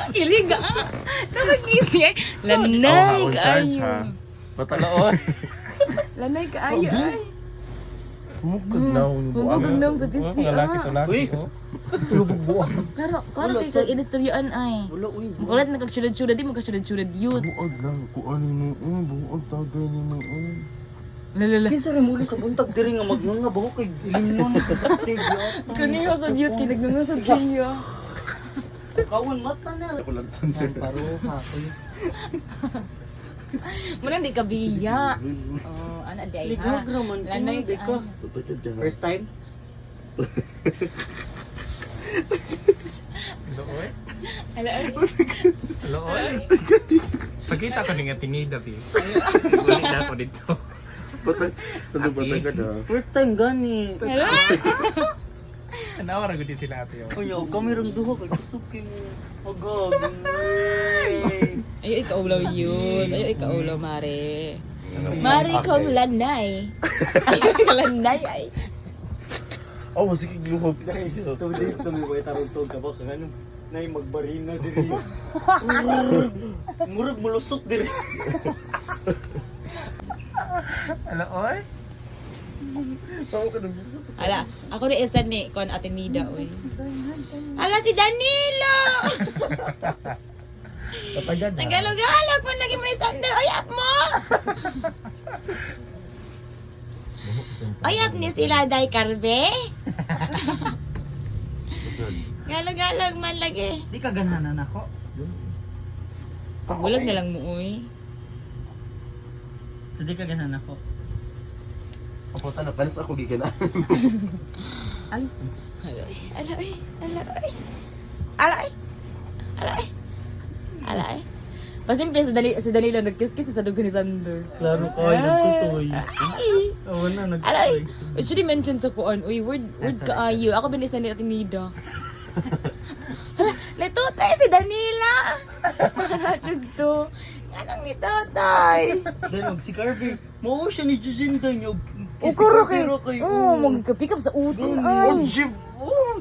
Kilig ah. Nakagisi ay. Lanay kaayo. Patalaon. Lanay kaayo ay. Sumukag na ako yung buwang. Humugag na ang patisi ah. Uy! Sulubog buwang. Klaro kay kag inistoryoan ay. Wala, uy. Mukulat nagkagsyudad-syudad di magkagsyudad-syudad yun. Buwag lang. Kuan ni mo. Buwag tagay ni mo. Lalala. Kinsa rin muli sa buntag diri nga magnanga ba ko kay ilimnon katig. Kaniyo sa diyot kinagnanga sa diya. Kawan mata na. Kulag sandal. Paruha ko. Muna di ka biya. Oh, ana di ay ha. Ligaw man Lanay di ka. First time? Hello, oy. Ala ay. Hello, oy. Pagkita ko nga tinida, bi. Ulit na ako dito. Batag ka na. First time gani. Ala. Nawara ko din sila ate. oh. Kuya, kami rang duha kay kusog kay mo. Agag. Ayo ikaulaw yun. Ayo ikaulaw mare. Ano? Mari Okay. kong lanay. Lanay ay. Oh, masikig luhog sa iyo. 2 days na may way tarong tog ka ba kang ano? Nay magbarina diri. Murag mulusot diri. Hello, oy. Ala, ako ni instant ni kon Ate Nida oy. Ala si Danilo. Patagan na. Nagalog-alog mo lagi mo ni Sander. Oyap mo. Oyap ni sila day karbe. Galog-galog man lagi. Di ka gananan ako. Pagbulag na lang mo uy. So di ka gananan ako. Ako na panas ako gigana. Ala ay. Ala ay. Ala ay. Ala ay. Ala ay. Pasimple sa Danilo nagkiss-kiss sa dugo ni Sander. Klaro ko ay nagtutoy. Ay. Awan na Ala ay. It should mention sa kuan. Uy, word kaayo. Ako binis na ni Ate Nida. Hala, letutay si Danila. Para to. Anong ni Tatay? Then og si Carvey, mao siya ni Jacinda niyo. O karo kay. Oh, magka-pick up sa utin ay. Oh, Jeff! Oh,